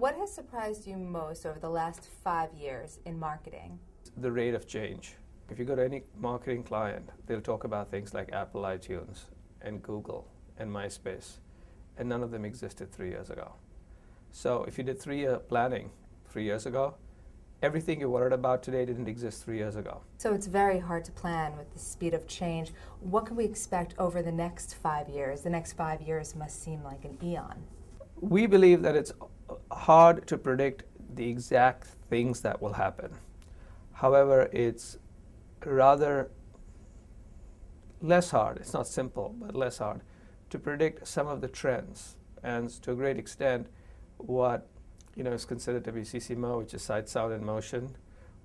What has surprised you most over the last 5 years in marketing? The rate of change. If you go to any marketing client, they'll talk about things like Apple iTunes and Google and MySpace, and none of them existed 3 years ago. So if you did 3-year planning 3 years ago, everything you're worried about today didn't exist 3 years ago. So it's very hard to plan with the speed of change. What can we expect over the next 5 years? The next 5 years must seem like an eon. We believe that it's hard to predict the exact things that will happen. However, it's rather less hard, it's not simple, but less hard, to predict some of the trends. And to a great extent, what is considered to be CCMO, which is sight, sound, and motion,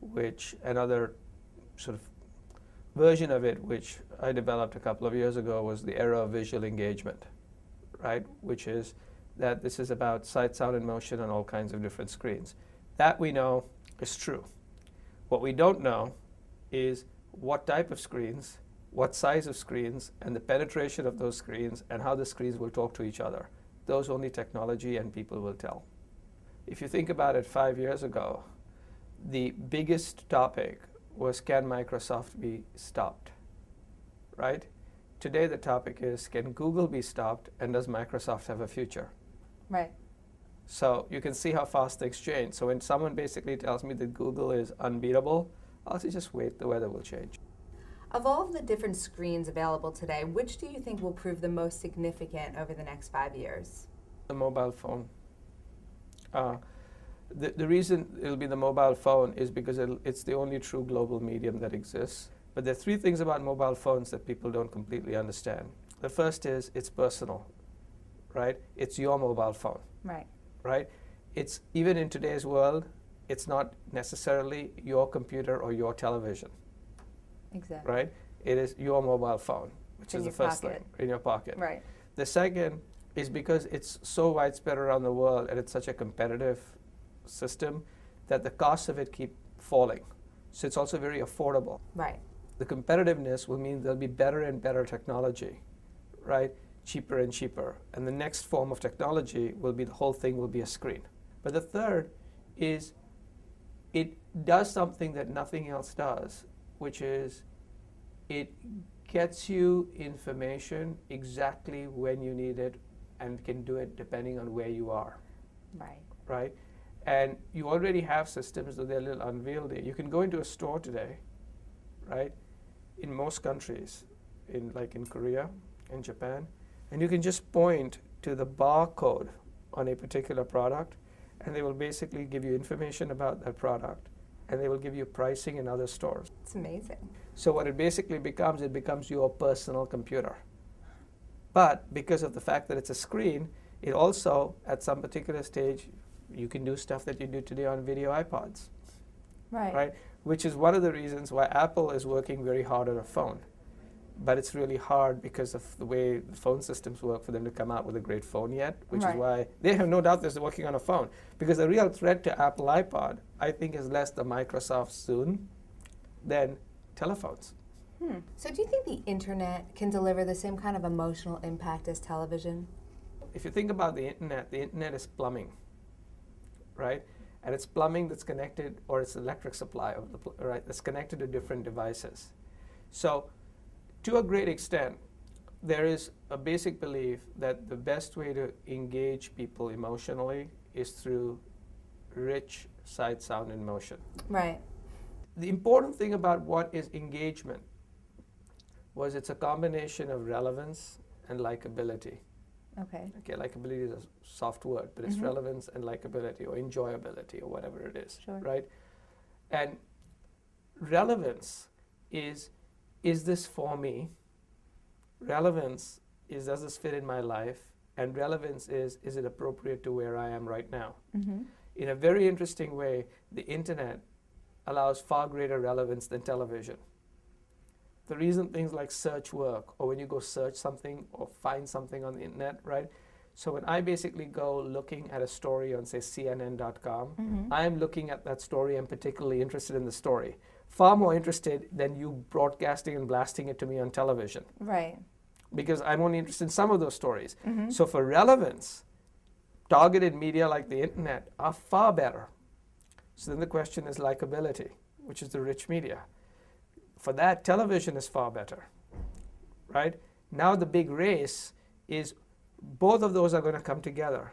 which another sort of version of it, which I developed a couple of years ago, was the era of visual engagement, right? Which is that this is about sight, sound, and motion on all kinds of different screens. That we know is true. What we don't know is what type of screens, what size of screens, and the penetration of those screens, and how the screens will talk to each other. Those only technology and people will tell. If you think about it, 5 years ago, the biggest topic was, can Microsoft be stopped, right? Today the topic is, can Google be stopped, and does Microsoft have a future? Right. So you can see how fast things change. So when someone basically tells me that Google is unbeatable, I'll say just wait, the weather will change. Of all of the different screens available today, which do you think will prove the most significant over the next 5 years? The mobile phone. The reason it'll be the mobile phone is because it's the only true global medium that exists. But there are 3 things about mobile phones that people don't completely understand. The first is it's personal, right? It's your mobile phone. Right. Right? It's, even in today's world, it's not necessarily your computer or your television. Exactly. Right? It is your mobile phone, which is the first thing, in your pocket. Right. The second is because it's so widespread around the world and it's such a competitive system that the costs of it keep falling. So it's also very affordable. Right. The competitiveness will mean there'll be better and better technology, right? Cheaper and cheaper. And the next form of technology will be, the whole thing will be a screen. But the third is it does something that nothing else does, which is it gets you information exactly when you need it and can do it depending on where you are. Right. Right? And you already have systems, though they're a little unwieldy. You can go into a store today, right, in most countries, like in Korea, in Japan, and you can just point to the barcode on a particular product, and they will basically give you information about that product, and they will give you pricing in other stores. It's amazing. So what it basically becomes, it becomes your personal computer. But because of the fact that it's a screen, it also, at some particular stage, you can do stuff that you do today on video iPods. Right. Right? Which is one of the reasons why Apple is working very hard on a phone. But it's really hard because of the way the phone systems work for them to come out with a great phone yet, which is why they have no doubt they're working on a phone. Because the real threat to Apple iPod, I think, is less the Microsoft soon than telephones. So do you think the internet can deliver the same kind of emotional impact as television? If you think about the internet is plumbing, right? And it's plumbing that's connected, or it's electric supply, right, that's connected to different devices. So to a great extent, there is a basic belief that the best way to engage people emotionally is through rich sight, sound, and motion. Right. The important thing about what is engagement was it's a combination of relevance and likability. Okay. Okay, likability is a soft word, but it's relevance and likability or enjoyability or whatever it is, right? And relevance is this for me? Relevance is, does this fit in my life? And relevance is it appropriate to where I am right now? In a very interesting way, the internet allows far greater relevance than television. The reason things like search work, or when you go search something or find something on the internet, right? So when I basically go looking at a story on, say, CNN.com, I am looking at that story. I'm particularly interested in the story. Far more interested than you broadcasting and blasting it to me on television. Right. Because I'm only interested in some of those stories. So for relevance, targeted media like the internet are far better. So then the question is likability, which is the rich media. For that, television is far better, right? Now the big race is both of those are going to come together.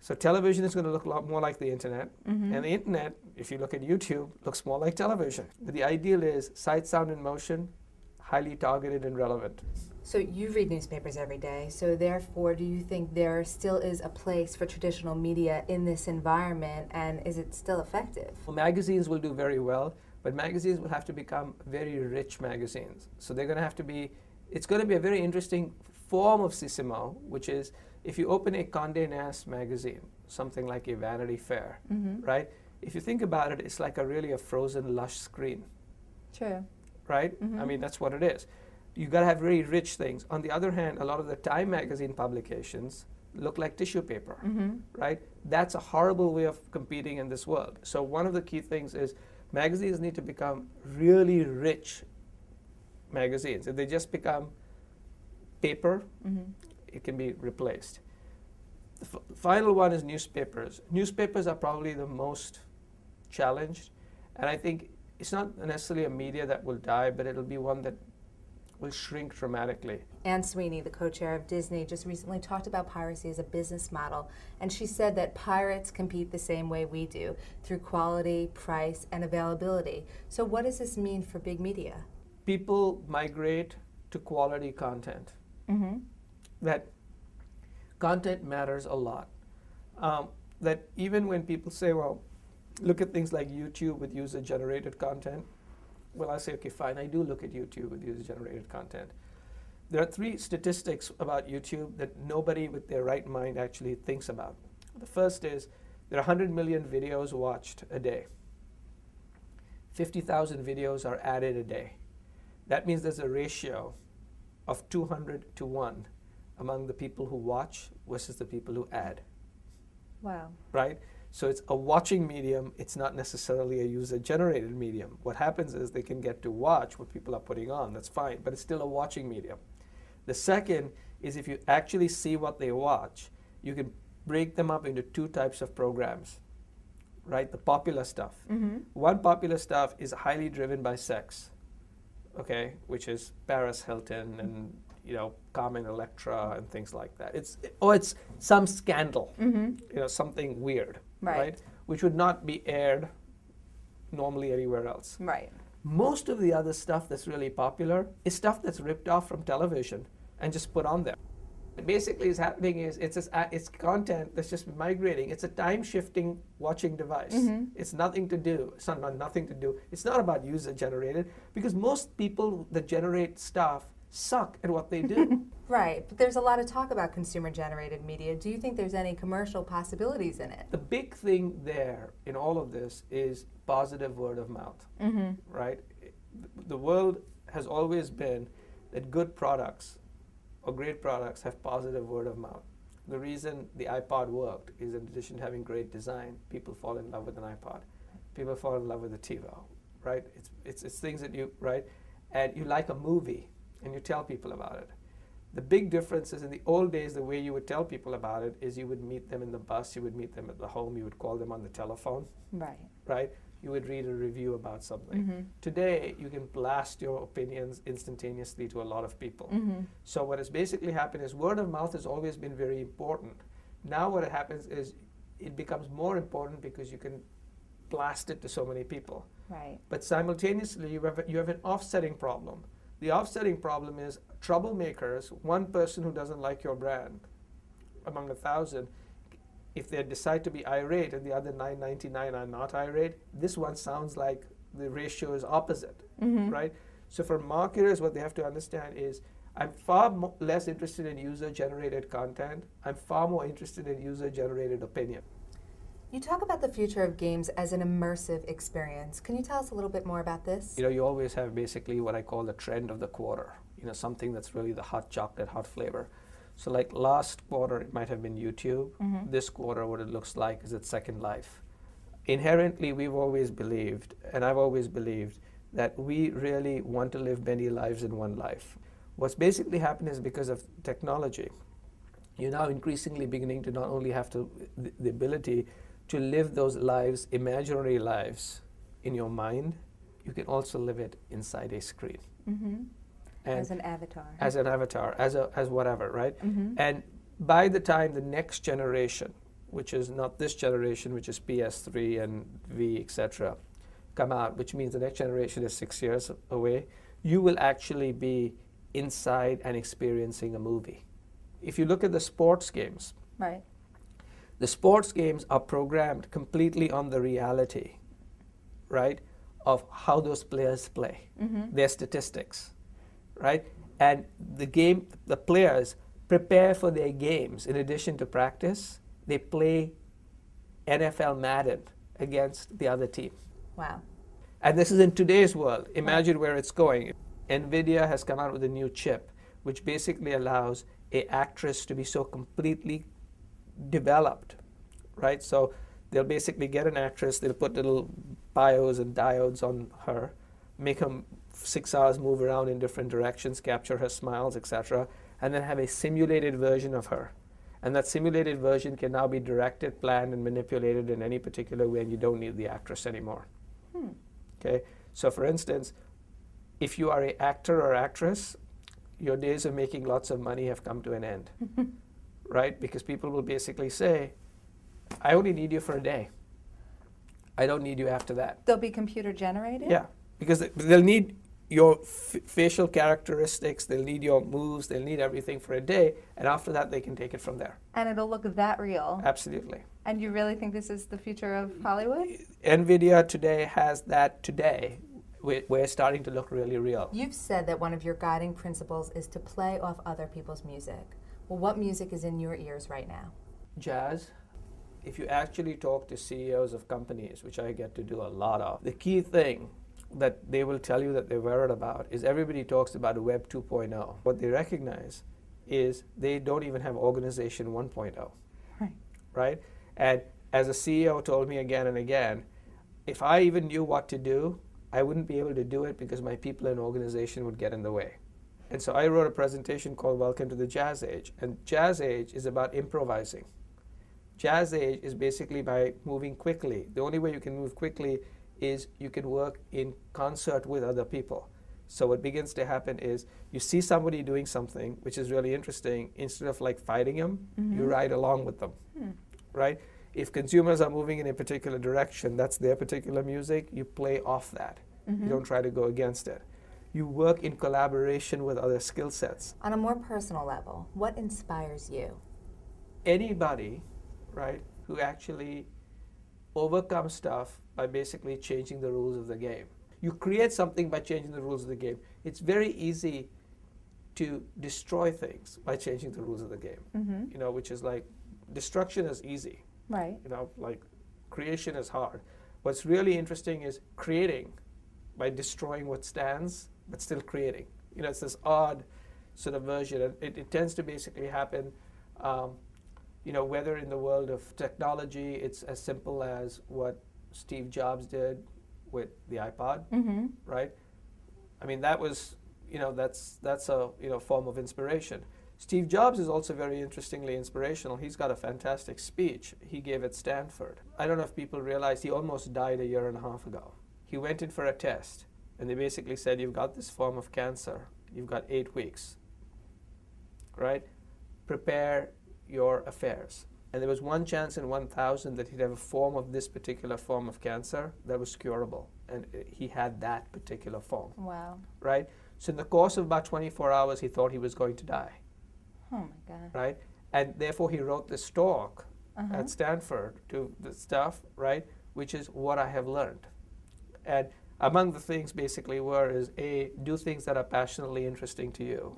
So television is going to look a lot more like the internet, and the internet, if you look at YouTube, looks more like television. But the ideal is sight, sound, and motion, highly targeted and relevant. So you read newspapers every day, so therefore do you think there still is a place for traditional media in this environment, and is it still effective? Well, magazines will do very well, but magazines will have to become very rich magazines. So they're going to have to be, it's going to be a very interesting form of Sisimo, which is if you open a Condé Nast magazine, something like a Vanity Fair, right? If you think about it, it's like a frozen lush screen. True. Right? I mean, that's what it is. You got to have very rich things. On the other hand, a lot of the Time magazine publications look like tissue paper, right? That's a horrible way of competing in this world. So one of the key things is magazines need to become really rich magazines. If they just become paper, it can be replaced. The final one is newspapers. Newspapers are probably the most challenged, and I think it's not necessarily a media that will die, but it'll be one that will shrink dramatically. Anne Sweeney, the co-chair of Disney, just recently talked about piracy as a business model, and she said that pirates compete the same way we do, through quality, price, and availability. So what does this mean for big media? People migrate to quality content. That content matters a lot. That even when people say, well, look at things like YouTube with user-generated content, well, I say, okay, fine, I do look at YouTube with user-generated content. There are 3 statistics about YouTube that nobody with their right mind actually thinks about. The first is there are 100 million videos watched a day. 50,000 videos are added a day. That means there's a ratio of 200 to 1 among the people who watch versus the people who add. Wow. Right? So it's a watching medium, it's not necessarily a user-generated medium. What happens is they can get to watch what people are putting on, that's fine, but it's still a watching medium. The second is if you actually see what they watch, you can break them up into 2 types of programs, right? The popular stuff. One popular stuff is highly driven by sex, okay, which is Paris Hilton and Carmen Electra and things like that. It's some scandal, something weird, right? Which would not be aired normally anywhere else. Right. Most of the other stuff that's really popular is stuff that's ripped off from television and just put on there. What basically is happening is it's content that's just migrating. It's a time-shifting watching device. It's nothing to do. It's not nothing to do. It's not about user-generated because most people that generate stuff suck at what they do. Right, but there's a lot of talk about consumer-generated media. Do you think there's any commercial possibilities in it? The big thing there in all of this is positive word of mouth, right? The world has always been that good products or great products have positive word of mouth. The reason the iPod worked is in addition to having great design, people fall in love with an iPod. People fall in love with a TiVo, right? It's things that you, right? And you like a movie and you tell people about it. The big difference is in the old days, the way you would tell people about it is you would meet them in the bus, you would meet them at the home, you would call them on the telephone, right? You would read a review about something. Today, you can blast your opinions instantaneously to a lot of people. So what has basically happened is word of mouth has always been very important. Now what happens is it becomes more important because you can blast it to so many people. Right. But simultaneously, you have an offsetting problem. The offsetting problem is troublemakers, one person who doesn't like your brand among 1,000, if they decide to be irate and the other 999 are not irate, this one sounds like the ratio is opposite, right? So for marketers, what they have to understand is I'm far less interested in user-generated content. I'm far more interested in user-generated opinion. You talk about the future of games as an immersive experience. Can you tell us a little bit more about this? You always have basically what I call the trend of the quarter, something that's really the hot chocolate, hot flavor. So like last quarter, it might have been YouTube. This quarter, what it looks like is its Second Life. Inherently, we've always believed, and I've always believed, that we really want to live many lives in one life. What's basically happened is because of technology, you're now increasingly beginning to not only have to the ability to live those lives, imaginary lives, in your mind, you can also live it inside a screen. Mm-hmm. And As an avatar. as an avatar, as whatever, right? Mm-hmm. And by the time the next generation, which is not this generation, which is PS3 and V, etc., come out, which means the next generation is 6 years away, you will actually be inside and experiencing a movie. If you look at the sports games, Right. the sports games are programmed completely on the reality, right, of how those players play, Mm-hmm. their statistics, right? And the players prepare for their games. In addition to practice, they play NFL Madden against the other team. Wow. And this is in today's world. Imagine Right. where it's going. NVIDIA has come out with a new chip, which basically allows an actress to be so completely developed, right? So they'll basically get an actress, they'll put little bios and diodes on her, make her 6 hours move around in different directions, capture her smiles, etc., and then have a simulated version of her. And that simulated version can now be directed, planned, and manipulated in any particular way, and you don't need the actress anymore. Hmm. Okay? So for instance, if you are an actor or actress, your days of making lots of money have come to an end, right? Because people will basically say, I only need you for a day. I don't need you after that. They'll be computer generated? Yeah, because they'll need your facial characteristics, they'll need your moves, they'll need everything for a day, and after that they can take it from there. And it'll look that real. Absolutely. And you really think this is the future of Hollywood? NVIDIA today has that today. We're starting to look really real. You've said that one of your guiding principles is to play off other people's music. Well, what music is in your ears right now? Jazz. If you actually talk to CEOs of companies, which I get to do a lot of, the key thing that they will tell you that they're worried about is everybody talks about Web 2.0. What they recognize is they don't even have Organization 1.0. Right. Right? And as a CEO told me again and again, if I even knew what to do, I wouldn't be able to do it because my people in organization would get in the way. And so I wrote a presentation called Welcome to the Jazz Age. And Jazz Age is about improvising. Jazz Age is basically by moving quickly. The only way you can move quickly is you can work in concert with other people. So what begins to happen is you see somebody doing something which is really interesting. Instead of like fighting them, you ride along with them, right? If consumers are moving in a particular direction, that's their particular music, you play off that. You don't try to go against it. You work in collaboration with other skill sets. On a more personal level, what inspires you? Anybody, right, who actually overcomes stuff by basically changing the rules of the game. You create something by changing the rules of the game. It's very easy to destroy things by changing the rules of the game, you know, which is like destruction is easy. Right. You know, like creation is hard. What's really interesting is creating by destroying what stands, but still creating. You know, it's this odd sort of version. And it tends to basically happen, you know, whether in the world of technology, it's as simple as what Steve Jobs did with the iPod, right? I mean, that was, you know, that's a, you know, form of inspiration. Steve Jobs is also very interestingly inspirational. He's got a fantastic speech he gave at Stanford. I don't know if people realize he almost died a year and a half ago. He went in for a test, and they basically said, you've got this form of cancer. You've got 8 weeks, right? Prepare your affairs. And there was 1 chance in 1,000 that he'd have a form of this particular form of cancer that was curable. And he had that particular form. Wow. Right? So in the course of about 24 hours, he thought he was going to die. Oh my God. Right? And therefore, he wrote this talk at Stanford to the stuff, right, which is what I have learned. And among the things basically were is A, do things that are passionately interesting to you,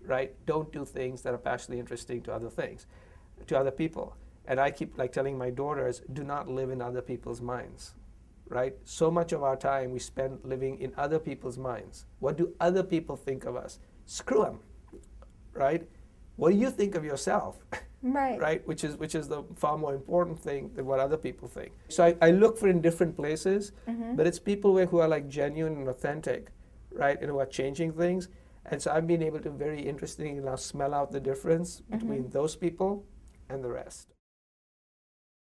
right? Don't do things that are passionately interesting to other things, to other people. And I keep like telling my daughters, do not live in other people's minds, right? So much of our time we spend living in other people's minds. What do other people think of us? Screw them, right? What do you think of yourself? Right. Right? Which is the far more important thing than what other people think. So I look for in different places, but it's people who are like genuine and authentic, right? And who are changing things. And so I've been able to very interestingly now smell out the difference between those people and the rest.